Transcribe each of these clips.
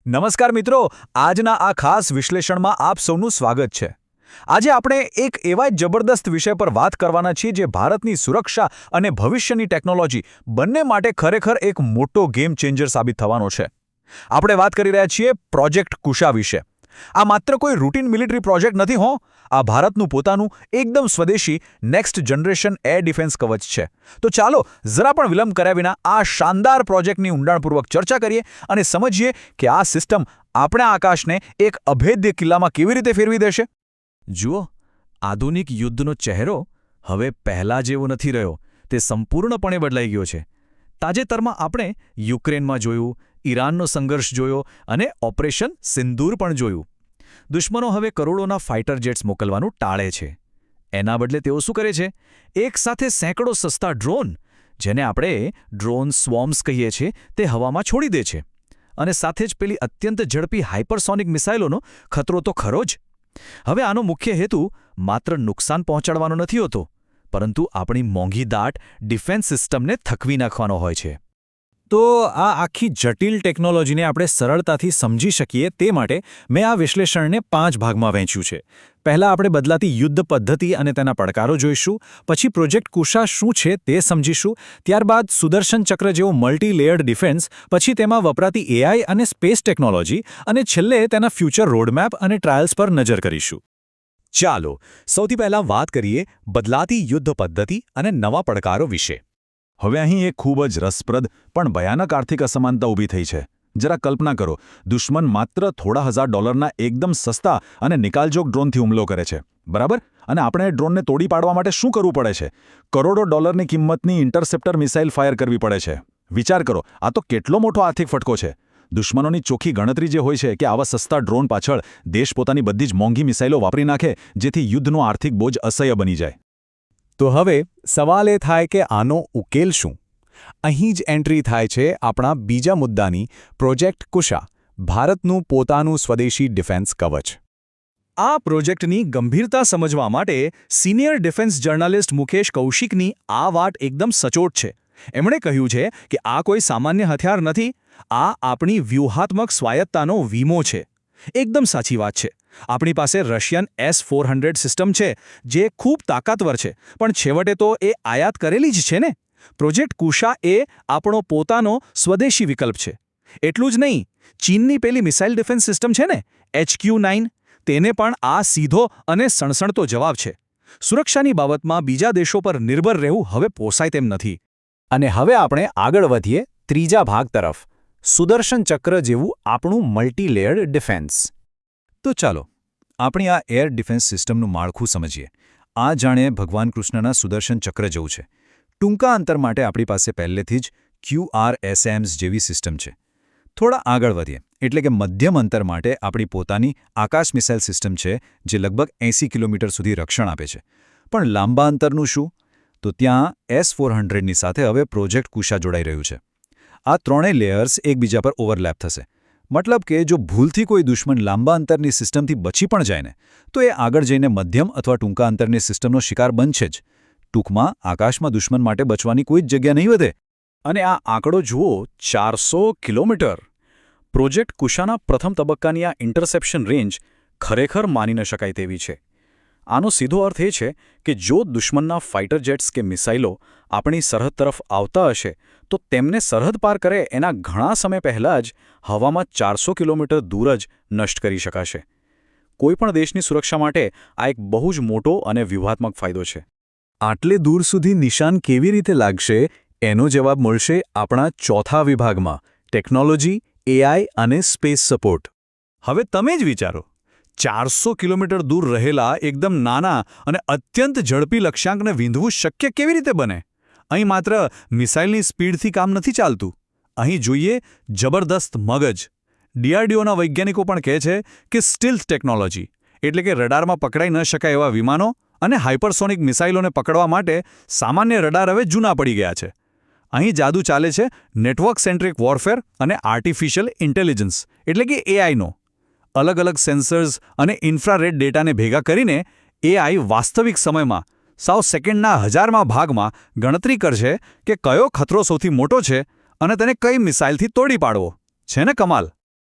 નમસ્કાર મિત્રો, આજના આ ખાસ વિશ્લેષણમાં આપ સૌનું સ્વાગત છે. આજે આપણે એક એવા જબરદસ્ત વિષય પર વાત કરવાના છીએ જે ભારતની સુરક્ષા અને ભવિષ્યની ટેકનોલોજી બંને માટે ખરેખર એક મોટો ગેમ ચેન્જર સાબિત થવાનો છે. આપણે વાત કરી રહ્યા છીએ પ્રોજેક્ટ કુશા વિશે. આ માત્ર કોઈ રૂટીન મિલિટરી પ્રોજેક્ટ નથી હો, આ ભારતનું પોતાનું એકદમ સ્વદેશી નેક્સ્ટ જનરેશન એર ડિફેન્સ કવચ છે. તો ચાલો જરા પણ વિલંબ કર્યા વિના આ શાનદાર પ્રોજેક્ટની ઊંડાણપૂર્વક ચર્ચા કરીએ અને સમજીએ કે આ સિસ્ટમ આપણા આકાશને એક અભેદ્ય કિલ્લામાં કેવી રીતે ફેરવી દેશે. જુઓ, આધુનિક યુદ્ધનો ચહેરો હવે પહેલા જેવો નથી રહ્યો, તે સંપૂર્ણપણે બદલાઈ ગયો છે. તાજેતરમાં આપણે યુક્રેનમાં જોયું, ઈરાનનો સંઘર્ષ જોયો અને ઓપરેશન સિંદૂર પણ જોયું. દુશ્મનો હવે કરોડોના ફાઇટર જેટ્સ મોકલવાનું ટાળે છે. એના બદલે તેઓ શું કરે છે? એક સાથે સેંકડો સસ્તા ડ્રોન, જેને આપણે ડ્રોન સ્વોર્મ્સ કહીએ છીએ, તે હવામાં છોડી દે છે. અને સાથે જ પેલી અત્યંત ઝડપી હાઇપરસોનિક મિસાઇલોનો ખતરો તો ખરો જ. હવે આનો મુખ્ય હેતુ માત્ર નુકસાન પહોંચાડવાનો નથી હોતો, પરંતુ આપણી મોંઘી દાટ ડિફેન્સ સિસ્ટમને થકવી નાખવાનો હોય છે. તો આ આખી જટિલ ટેકનોલોજીને આપણે સરળતાથી સમજી શકીએ તે માટે મેં આ વિશ્લેષણને 5 ભાગમાં વહેંચ્યું છે. પહેલાં આપણે બદલાતી યુદ્ધ પદ્ધતિ અને તેના પડકારો જોઈશું, પછી પ્રોજેક્ટ કુશા શું છે તે સમજીશું, ત્યારબાદ સુદર્શન ચક્ર જેવો મલ્ટી લેયર્ડ ડિફેન્સ, પછી તેમાં વપરાતી એઆઈ અને સ્પેસ ટેકનોલોજી, અને છેલ્લે તેના ફ્યુચર રોડમેપ અને ટ્રાયલ્સ પર નજર કરીશું. ચાલો સૌથી પહેલાં વાત કરીએ બદલાતી યુદ્ધ પદ્ધતિ અને નવા પડકારો વિશે. હવે અહીં એક ખૂબ જ રસપ્રદ પણ ભયાનક આર્થિક અસમાનતા ઊભી થઈ છે. જરા કલ્પના કરો, દુશ્મન માત્ર થોડા $1000 એકદમ સસ્તા અને નિકાલજોગ ડ્રોનથી હુમલો કરે છે, બરાબર? અને આપણે ડ્રોનને તોડી પાડવા માટે શું કરવું પડે છે? કરોડો ડોલરની કિંમતની ઇન્ટરસેપ્ટર મિસાઇલ ફાયર કરવી પડે છે. વિચાર કરો, આ તો કેટલો મોટો આર્થિક ફટકો છે. દુશ્મનોની ચોખ્ખી ગણતરી જે હોય છે કે આવા સસ્તા ડ્રોન પાછળ દેશ પોતાની બધી જ મોંઘી મિસાઇલો વાપરી નાખે, જેથી યુદ્ધનો આર્થિક બોજ અસહ્ય બની જાય. તો હવે સવાલ એ થાય કે આનો ઉકેલ શું? અહીં જ એન્ટ્રી થાય છે આપણા બીજા મુદ્દાની, પ્રોજેક્ટ કુશા, ભારતનું પોતાનું સ્વદેશી ડિફેન્સ કવચ. આ પ્રોજેક્ટની ગંભીરતા સમજવા માટે સિનિયર ડિફેન્સ જર્નલિસ્ટ મુકેશ કૌશિકની આ વાત એકદમ સચોટ છે. એમણે કહ્યું છે કે આ કોઈ સામાન્ય હથિયાર નથી, આ આપણી વ્યૂહાત્મક સ્વાયત્તાનો વીમો છે. એકદમ સાચી વાત છે. આપણી પાસે રશિયન S-400 સિસ્ટમ છે, જે ખૂબ તાકાતવર છે, પણ છેવટે તો એ આયાત કરેલી જ છે ને. પ્રોજેક્ટ કુશા એ આપણો પોતાનો સ્વદેશી વિકલ્પ છે. એટલું જ નહીં, ચીનની પેલી મિસાઇલ ડિફેન્સ સિસ્ટમ છે ને, HQ-9, તેને પણ આ સીધો અને સણસણતો જવાબ છે. સુરક્ષાની બાબતમાં બીજા દેશો પર નિર્ભર રહેવું હવે પોસાય તેમ નથી. અને હવે આપણે આગળ વધીએ ત્રીજા ભાગ તરફ, સુદર્શન ચક્ર જેવું આપણું મલ્ટી લેયર્ડ ડિફેન્સ. તો ચાલો આપણી આ એર ડિફેન્સ સિસ્ટમનું માળખું સમજીએ. આ જાણે ભગવાન કૃષ્ણના સુદર્શન ચક્ર જેવું છે. ટૂંકા અંતર માટે આપણી પાસે પહેલેથી જ QRSAMS જેવી સિસ્ટમ છે. થોડા આગળ વધીએ એટલે કે મધ્યમ અંતર માટે આપણી પોતાની આકાશ મિસાઇલ સિસ્ટમ છે, જે લગભગ 80 કિલોમીટર સુધી રક્ષણ આપે છે. પણ લાંબા અંતરનું શું? તો ત્યાં S-400ની સાથે હવે પ્રોજેક્ટ કુશા જોડાઈ રહ્યું છે. આ ત્રણેય લેયર્સ એકબીજા પર ઓવરલેપ થશે. મતલબ કે જો ભૂલથી કોઈ દુશ્મન લાંબા અંતરની સિસ્ટમથી બચી પણ જાય ને, તો એ આગળ જઈને મધ્યમ અથવા ટૂંકા અંતરની સિસ્ટમનો શિકાર બનશે જ. ટૂંકમાં આકાશમાં દુશ્મન માટે બચવાની કોઈ જ જગ્યા નહીં વધે. અને આ આંકડો જુઓ, 400 કિલોમીટર. પ્રોજેક્ટ કુશાના પ્રથમ તબક્કાની આ ઇન્ટરસેપ્શન રેન્જ ખરેખર માની ન શકાય તેવી છે. આનો સીધો અર્થ એ છે કે જો દુશ્મનના ફાઇટર જેટ્સ કે મિસાઇલો આપણી સરહદ તરફ આવતા હશે, તો તેમને સરહદ પાર કરે એના ઘણા સમય પહેલાં જ હવામાં 400 કિલોમીટર દૂર જ નષ્ટ કરી શકાશે. કોઈપણ દેશની સુરક્ષા માટે આ એક બહુ જ મોટો અને વ્યૂહાત્મક ફાયદો છે. આટલે દૂર સુધી નિશાન કેવી રીતે લાગશે, એનો જવાબ મળશે આપણા ચોથા વિભાગમાં, ટેકનોલોજી, એઆઈ અને સ્પેસ સપોર્ટ. હવે તમે જ વિચારો, 400 કિલોમીટર દૂર રહેલા એકદમ નાના અને અત્યંત ઝડપી લક્ષ્યાંકને વીંધવું શક્ય કેવી રીતે બને? અહીં માત્ર મિસાઇલની સ્પીડથી કામ નથી ચાલતું. અહીં જોઈએ જબરદસ્ત મગજ. DRDOના વૈજ્ઞાનિકો પણ કહે છે કે સ્ટીલ્થ ટેકનોલોજી, એટલે કે રડારમાં પકડાઈ ન શકાય એવા વિમાનો અને હાઇપરસોનિક મિસાઇલોને પકડવા માટે સામાન્ય રડાર હવે જૂના પડી ગયા છે. અહીં જાદુ ચાલે છે નેટવર્ક સેન્ટ્રિક વોરફેર અને આર્ટિફિશિયલ ઇન્ટેલિજન્સ, એટલે કે એઆઈનો. અલગ અલગ સેન્સર્સ અને ઇન્ફ્રારેડ ડેટાને ભેગા કરીને એઆઈ વાસ્તવિક સમયમાં સાવ સેકન્ડના 1000મા ભાગમાં ગણતરી કરશે કે કયો ખતરો સૌથી મોટો છે અને તેને કઈ મિસાઇલથી તોડી પાડવો. છે ને કમાલ?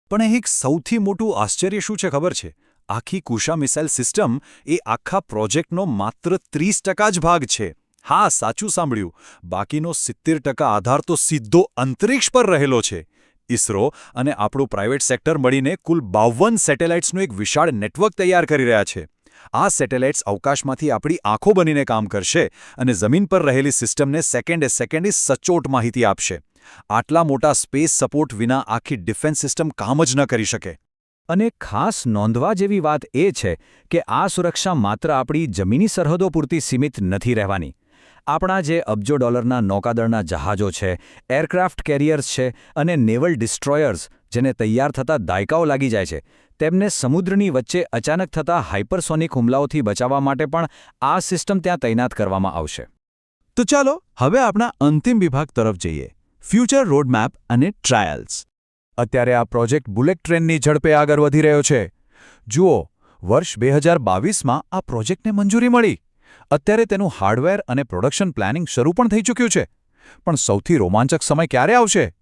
પણ એક સૌથી મોટું આશ્ચર્ય શું છે ખબર છે? આખી કુશા મિસાઇલ સિસ્ટમ એ આખા પ્રોજેક્ટનો માત્ર 30% જ ભાગ છે. હા, સાચું સાંભળ્યું. બાકીનો 70% આધાર તો સીધો અંતરિક્ષ પર રહેલો છે. ઇસરો અને આપણું પ્રાઇવેટ સેક્ટર મળીને કુલ 52 સેટેલાઇટ્સનું એક વિશાળ નેટવર્ક તૈયાર કરી રહ્યા છે. આ સેટેલાઇટ્સ અવકાશમાંથી આપણી આંખો બનીને કામ કરશે અને જમીન પર રહેલી સિસ્ટમને સેકન્ડે સચોટ માહિતી આપશે. આટલા મોટા સ્પેસ સપોર્ટ વિના આખી ડિફેન્સ સિસ્ટમ કામ જ ન કરી શકે. અને ખાસ નોંધવા જેવી વાત એ છે કે આ સુરક્ષા માત્ર આપણી જમીની સરહદો પૂરતી સીમિત નથી રહેવાની. આપણા જે અબજો ડોલરના નૌકાદળના જહાજો છે, એરક્રાફ્ટ કેરિયર્સ છે અને નેવલ ડિસ્ટ્રોયર્સ, જેને તૈયાર થતા દાયકાઓ લાગી જાય છે, તેમને સમુદ્રની વચ્ચે અચાનક થતા હાઇપરસોનિક હુમલાઓથી બચાવવા માટે પણ આ સિસ્ટમ ત્યાં તૈનાત કરવામાં આવશે. તો ચાલો હવે આપણા અંતિમ વિભાગ તરફ જઈએ, ફ્યુચર રોડમેપ અને ટ્રાયલ્સ. અત્યારે આ પ્રોજેક્ટ બુલેટ ટ્રેનની ઝડપે આગળ વધી રહ્યો છે. જુઓ, વર્ષ 2022માં આ પ્રોજેક્ટને મંજૂરી મળી. અત્યારે તેનું હાર્ડવેર અને પ્રોડક્શન પ્લાનિંગ શરૂ પણ થઈ ચૂક્યું છે. પણ સૌથી રોમાંચક સમય ક્યારે આવશે?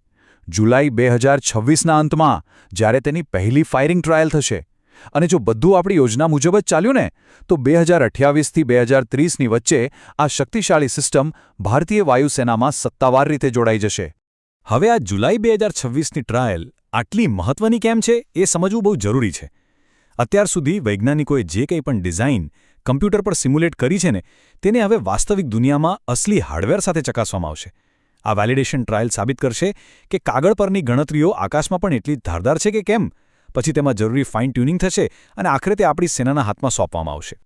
જુલાઈ 2026ના અંતમાં, જ્યારે તેની પહેલી ફાયરિંગ ટ્રાયલ થશે. અને જો બધું આપણી યોજના મુજબ જ ચાલ્યું ને, તો 2028થી 2030ની વચ્ચે આ શક્તિશાળી સિસ્ટમ ભારતીય વાયુસેનામાં સત્તાવાર રીતે જોડાઈ જશે. હવે આ જુલાઈ 2026ની ટ્રાયલ આટલી મહત્વની કેમ છે એ સમજવું બહુ જરૂરી છે. અત્યાર સુધી વૈજ્ઞાનિકોએ જે કંઈ પણ ડિઝાઇન કમ્પ્યુટર પર સિમ્યુલેટ કરી છે ને, તેને હવે વાસ્તવિક દુનિયામાં અસલી હાર્ડવેર સાથે ચકાસવામાં આવશે. આ વેલિડેશન ટ્રાયલ સાબિત કરશે કે કાગળ પરની ગણતરીઓ આકાશમાં પણ એટલી ધારદાર છે કે કેમ. પછી તેમાં જરૂરી ફાઇન ટ્યુનિંગ થશે અને આખરે તે આપણી સેનાના હાથમાં સોંપવામાં આવશે.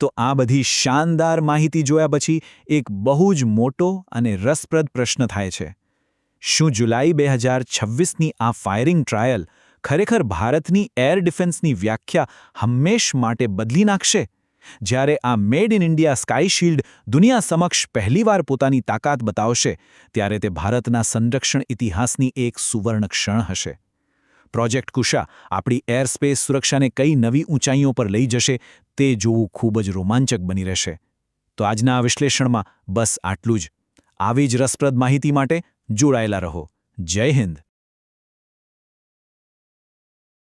તો આ બધી શાનદાર માહિતી જોયા પછી એક બહુ જ મોટો અને રસપ્રદ પ્રશ્ન થાય છે. શું જુલાઈ 2026ની આ ફાયરિંગ ટ્રાયલ ખરેખર ભારતની એર ડિફેન્સની વ્યાખ્યા હંમેશ માટે બદલી નાખશે? જ્યારે આ made in India sky shield દુનિયા સમક્ષ પહેલીવાર પોતાની તાકાત બતાવશે, ત્યારે તે ભારતના સંરક્ષણ ઇતિહાસની એક સુવર્ણ ક્ષણ હશે. પ્રોજેક્ટ કુશા આપણી એરસ્પેસ સુરક્ષાને કઈ નવી ઊંચાઈઓ પર લઈ જશે તે જોવું ખૂબ જ રોમાંચક બની રહેશે. તો આજના આ વિશ્લેષણમાં બસ આટલું જ. આવી જ રસપ્રદ માહિતી માટે જોડાયેલા રહો. જય હિન્દ.